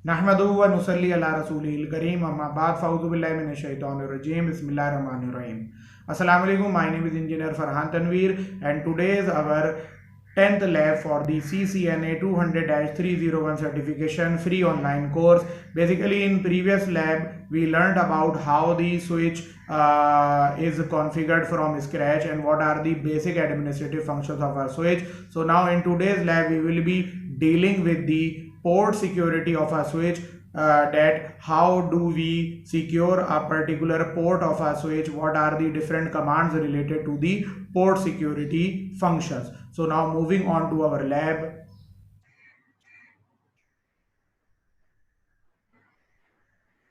नहमदुहु व नुसल्ली अला रसूलिल करीम अम्मा बाद फ़अऊज़ु बिल्लाहि मिनश शैतानिर रजीम बिस्मिल्लाहिर रहमानिर रहीम अस्सलाम वालेकुम my name is engineer Farhan Tanveer and today is our 10th lab for the CCNA 200-301 certification free online course. Basically in previous lab we learned about how the switch is configured from scratch and what are the basic administrative functions of a switch. So now in today's lab we will be dealing with the port security of a switch, that how do we secure a particular port of a switch, what are the different commands related to the port security functions. So now moving on to our lab.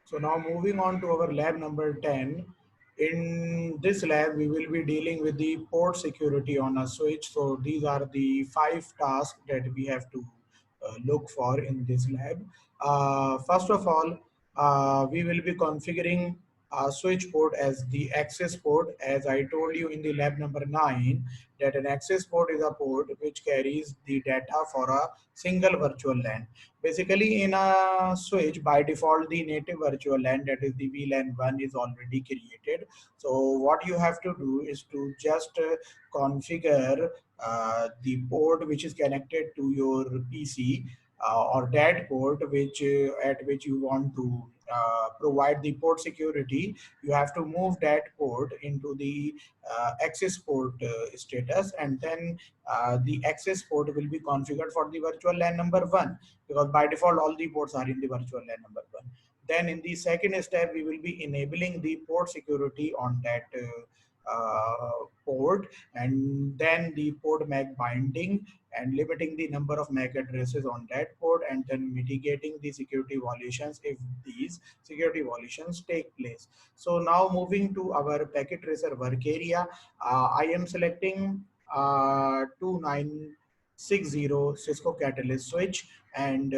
So now moving on to our lab number 10. In this lab, we will be dealing with the port security on a switch. So these are the 5 tasks that we have to look for in this lab. First of all, we will be configuring a switch port as the access port. As I told you in the lab number 9, that an access port is a port which carries the data for a single virtual LAN. Basically, in a switch, by default, the native virtual LAN, that is the VLAN 1, is already created. So what you have to do is to just configure the port which is connected to your PC, or that port which at which you want to provide the port security. You have to move that port into the access port status, and then the access port will be configured for the virtual LAN number 1, because by default all the ports are in the virtual LAN number 1. Then in the second step, we will be enabling the port security on that port, and then the port MAC binding and limiting the number of MAC addresses on that port, and then mitigating the security violations if these security violations take place. So now moving to our packet tracer work area, I am selecting 2960 Cisco Catalyst switch, and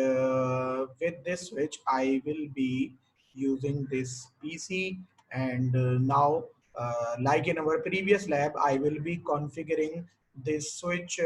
with this switch I will be using this PC. And now, like in our previous lab, I will be configuring this switch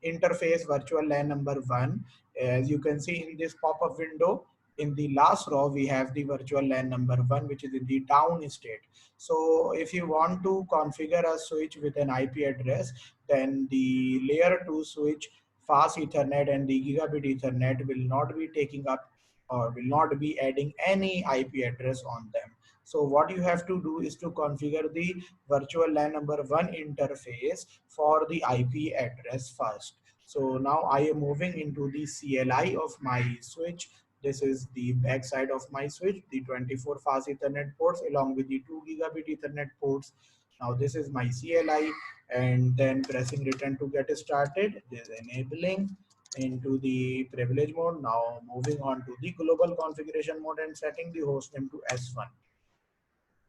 interface virtual LAN number 1. As you can see in this pop-up window, in the last row we have the virtual LAN number 1, which is in the down state. So if you want to configure a switch with an IP address, then the layer 2 switch, fast Ethernet and the gigabit Ethernet will not be taking up or will not be adding any IP address on them. So what you have to do is to configure the virtual LAN number 1 interface for the IP address first. So now I am moving into the CLI of my switch. This is the back side of my switch, the 24 fast Ethernet ports along with the 2 gigabit Ethernet ports. Now this is my CLI, and then pressing return to get started. This is enabling into the privilege mode. Now moving on to the global configuration mode and setting the host name to S1.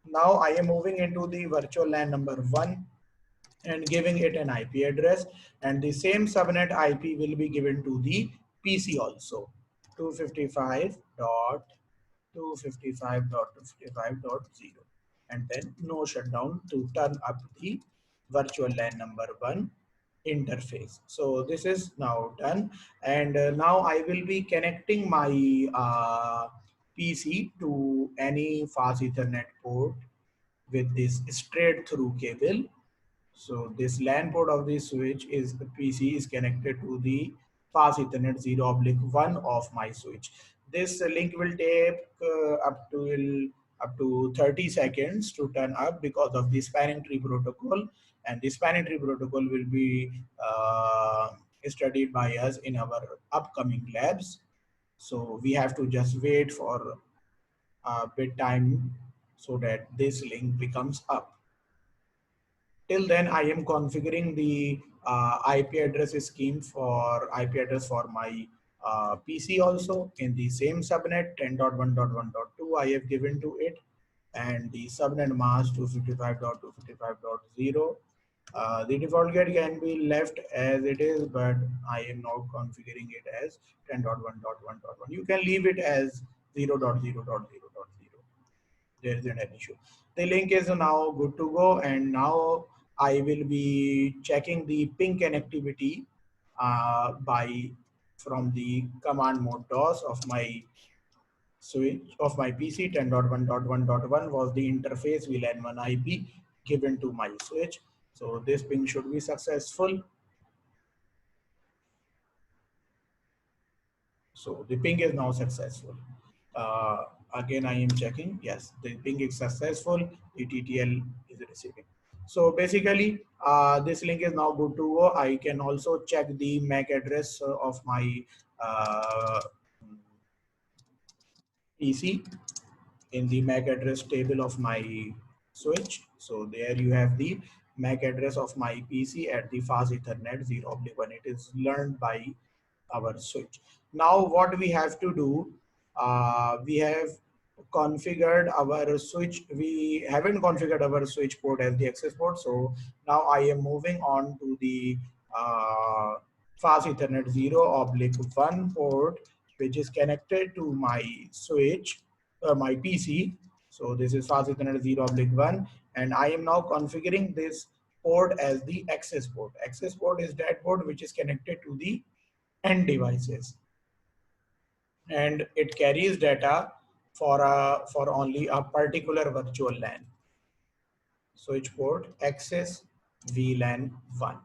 Now I am moving into the virtual LAN number 1 and giving it an IP address, and the same subnet IP will be given to the PC also, 255.255.255.0, and then no shutdown to turn up the virtual LAN number 1 interface. So this is now done, and now I will be connecting my PC to any fast Ethernet port with this straight through cable. So this LAN port of the switch is the PC is connected to the fast Ethernet 0/1 of my switch. This link will take up to 30 seconds to turn up because of the spanning tree protocol, and the spanning tree protocol will be studied by us in our upcoming labs. So we have to just wait for a bit time so that this link becomes up. Till then, I am configuring the IP address scheme for IP address for my PC also in the same subnet 10.1.1.2 I have given to it, and the subnet mask 255.255.0. The default get can be left as it is, but I am now configuring it as 10.1.1.1. You can leave it as 0.0.0.0. There isn't an issue. The link is now good to go, and now I will be checking the ping connectivity by from the command mode DOS of my switch of my PC. 10.1.1.1 was the interface VLAN 1 IP given to my switch. So this ping should be successful. So the ping is now successful. Again, I am checking. Yes, the ping is successful. The TTL is receiving. So basically, this link is now good to go. I can also check the MAC address of my uh, PC in the MAC address table of my switch. So there you have the MAC address of my PC at the fast Ethernet 0/1. It is learned by our switch. Now what we have to do, we have configured our switch. We haven't configured our switch port as the access port. So now I am moving on to the uh, fast Ethernet 0/1 port, which is connected to my switch, my PC. So this is fast Ethernet 0/1, and I am now configuring this port as the access port. Access port is that port which is connected to the end devices, and it carries data for only a particular virtual LAN. Switch port access VLAN 1,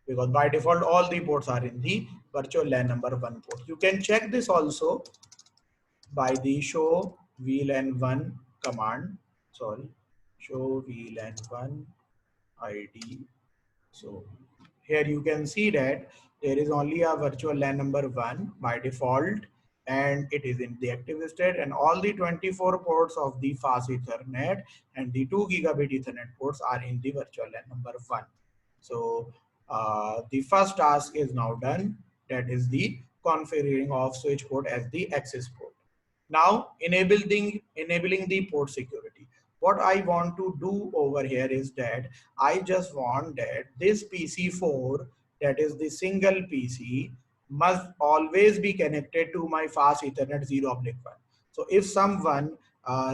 because by default all the ports are in the virtual LAN number 1 port. You can check this also by the show VLAN 1 command. Sorry, show VLAN 1 ID. So here you can see that there is only a virtual LAN number 1 by default, and it is in the active state, and all the 24 ports of the fast Ethernet and the 2 gigabit Ethernet ports are in the virtual LAN number 1. So the first task is now done. That is the configuring of switch port as the access port. Now enabling the port security. What I want to do over here is that I just want that this PC4, that is the single PC, must always be connected to my fast Ethernet 0/1. So if someone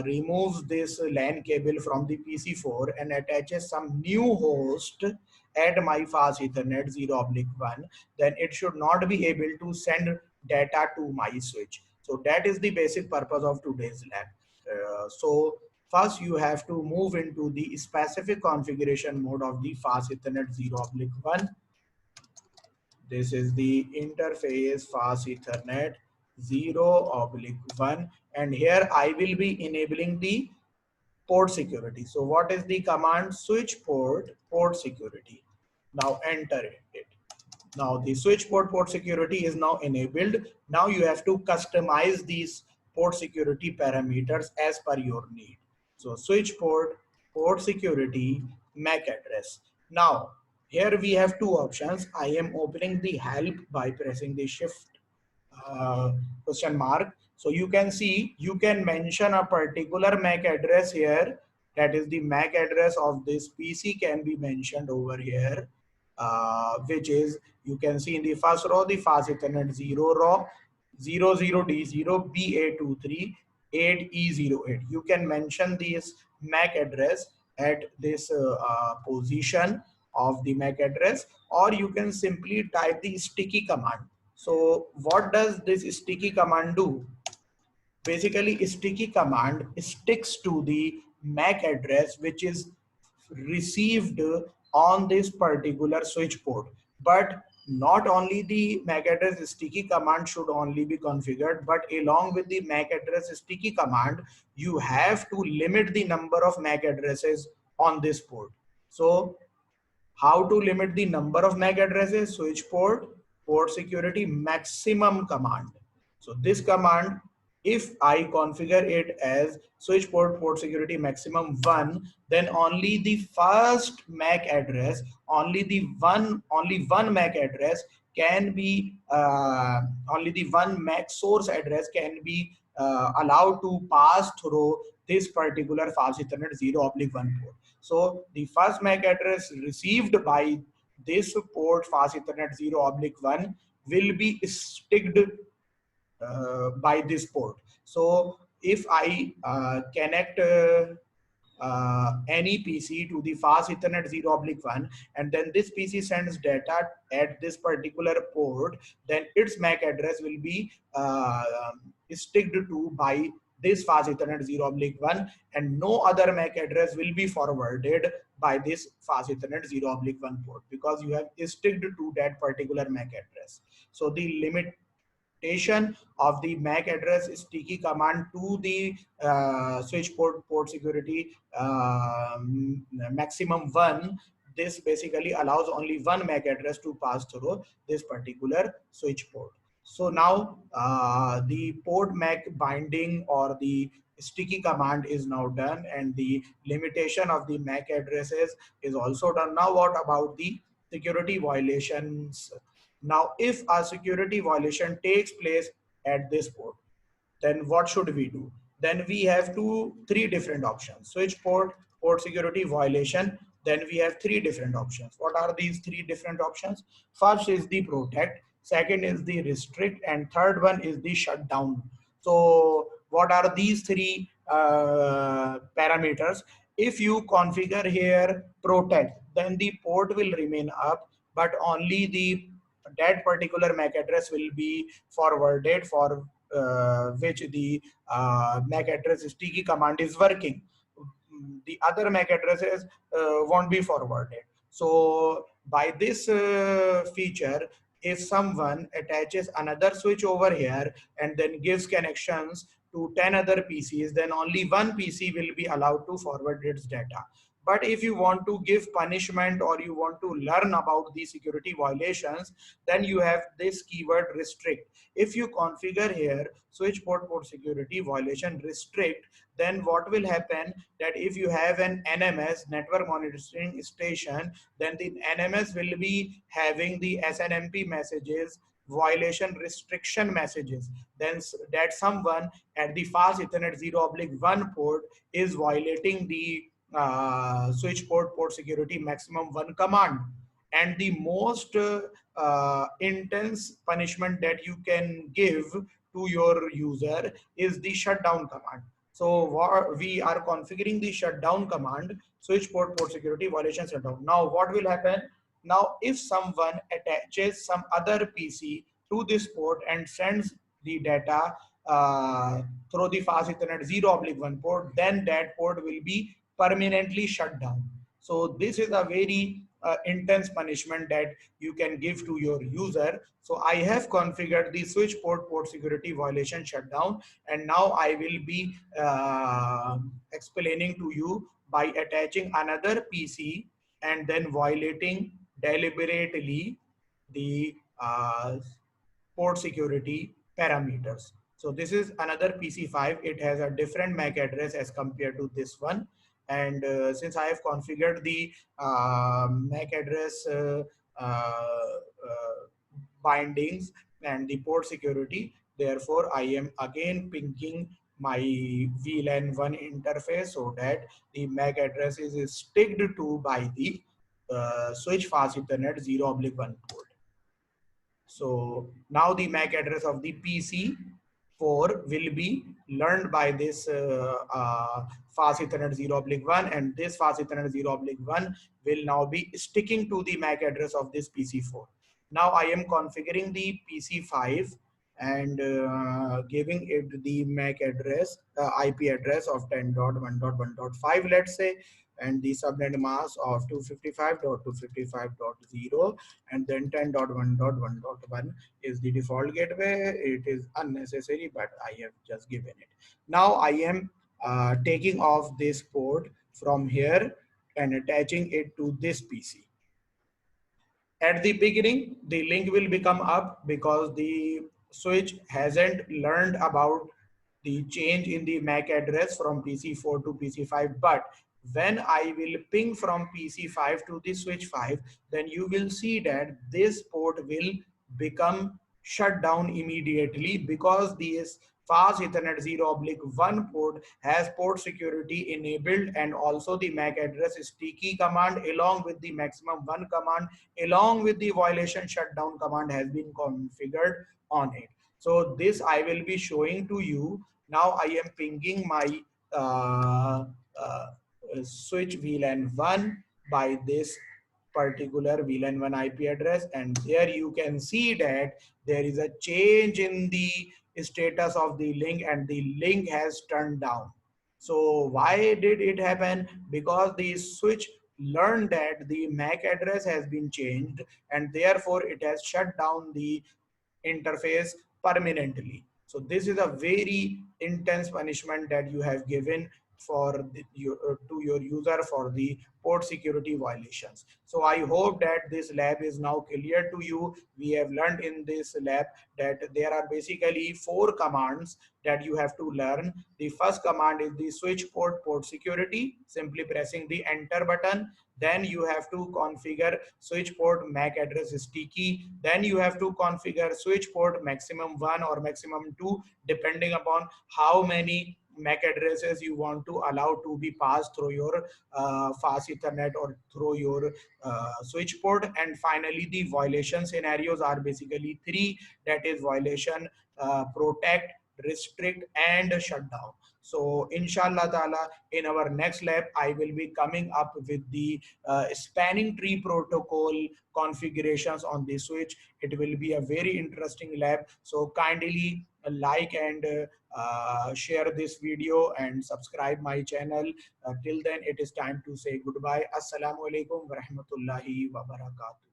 removes this LAN cable from the PC4 and attaches some new host at my fast Ethernet 0/1, then it should not be able to send data to my switch. So that is the basic purpose of today's lab. So first you have to move into the specific configuration mode of the fast Ethernet 0/1. This is the interface fast Ethernet 0/1, and here I will be enabling the port security. So what is the command? Switch port security. Now enter it. Now the switch port security is now enabled. Now you have to customize these port security parameters as per your need. So switch port security, MAC address. Now here we have two options. I am opening the help by pressing the shift question mark. So you can see, you can mention a particular MAC address here. That is the MAC address of this PC can be mentioned over here, which is, you can see in the first row, the fast Ethernet 0 row, 00D0 BA23 8E08. You can mention this MAC address at this position of the MAC address, or you can simply type the sticky command. So what does this sticky command do? Basically, sticky command sticks to the MAC address which is received on this particular switch port. But not only the MAC address sticky command should only be configured, but along with the MAC address sticky command, you have to limit the number of MAC addresses on this port. So how to limit the number of MAC addresses? Switch port security maximum command. So this command, if I configure it as switch port security maximum 1, then only the first MAC address, only one MAC address can be, only the one MAC source address can be allowed to pass through this particular fast Ethernet 0/1 port. So the first MAC address received by this port fast Ethernet 0/1 will be sticked by this port. So if I connect any PC to the fast Ethernet 0/1, and then this PC sends data at this particular port, then its MAC address will be sticked to by this fast Ethernet 0/1, and no other MAC address will be forwarded by this fast Ethernet 0/1 port, because you have sticked to that particular MAC address. So the limitation of the MAC address sticky command to the switch port security maximum one. This basically allows only one MAC address to pass through this particular switch port. So now the port MAC binding or the sticky command is now done, and the limitation of the MAC addresses is also done. Now what about the security violations? Now if a security violation takes place at this port, then what should we do? Then we have three different options: switch port, port security violation. Then we have three different options. What are these three different options? First is the protect, second is the restrict, and third one is the shutdown. So what are these three parameters? If you configure here protect, then the port will remain up, but only the that particular MAC address will be forwarded for which the MAC address sticky command is working. The other MAC addresses won't be forwarded. So by this feature, if someone attaches another switch over here and then gives connections to 10 other PCs, then only one PC will be allowed to forward its data. But if you want to give punishment or you want to learn about the security violations, then you have this keyword restrict. If you configure here switch port security violation restrict, then what will happen that if you have an NMS, network monitoring station, then the NMS will be having the SNMP messages, violation restriction messages, then that someone at the fast Ethernet 0/1 port is violating the switch port security maximum one command. And the most intense punishment that you can give to your user is the shutdown command. So we are configuring the shutdown command, switch port security violation shutdown. Now what will happen? Now if someone attaches some other PC to this port and sends the data through the fast Ethernet 0/1 port, then that port will be permanently shut down. So this is a very intense punishment that you can give to your user. So I have configured the switch port security violation shutdown, and now I will be explaining to you by attaching another PC and then violating deliberately the port security parameters. So this is another PC5. It has a different MAC address as compared to this one. And since I have configured the MAC address bindings and the port security, therefore I am again pinging my VLAN 1 interface so that the MAC address is sticked to by the switch fast Ethernet 0/1 port. So now the MAC address of the PC4 will be learned by this fast Ethernet 0/1, and this fast Ethernet 0/1 will now be sticking to the MAC address of this PC4. Now I am configuring the PC5 and giving it the MAC address, IP address of 10.1.1.5, let's say, and the subnet mask of 255.255.0, and then 10.1.1.1 is the default gateway. It is unnecessary, but I have just given it. Now I am taking off this port from here and attaching it to this PC. At the beginning, the link will become up because the switch hasn't learned about the change in the MAC address from PC4 to PC5. But when I will ping from PC5 to the switch 5, then you will see that this port will become shut down immediately, because this fast Ethernet 0/1 port has port security enabled, and also the MAC address sticky command along with the maximum one command along with the violation shutdown command has been configured on it. So this I will be showing to you. Now I am pinging my uh, uh, switch VLAN 1 by this particular VLAN 1 IP address, and there you can see that there is a change in the status of the link and the link has turned down. So why did it happen? Because the switch learned that the MAC address has been changed and therefore it has shut down the interface permanently. So this is a very intense punishment that you have given for to your user for the port security violations. So I hope that this lab is now clear to you. We have learned in this lab that there are basically four commands that you have to learn. The first command is the switch port security, simply pressing the enter button. Then you have to configure switch port MAC address sticky. Then you have to configure switch port maximum 1 or maximum 2 depending upon how many MAC addresses you want to allow to be passed through your fast Ethernet or through your switch port. And finally, the violation scenarios are basically three, that is violation, protect, restrict, and shutdown. So inshallah ta'ala, in our next lab, I will be coming up with the spanning tree protocol configurations on the switch. It will be a very interesting lab. So kindly like and share this video and subscribe my channel. Till then, it is time to say goodbye. Assalamu alaikum wa rahmatullahi wa barakatuh.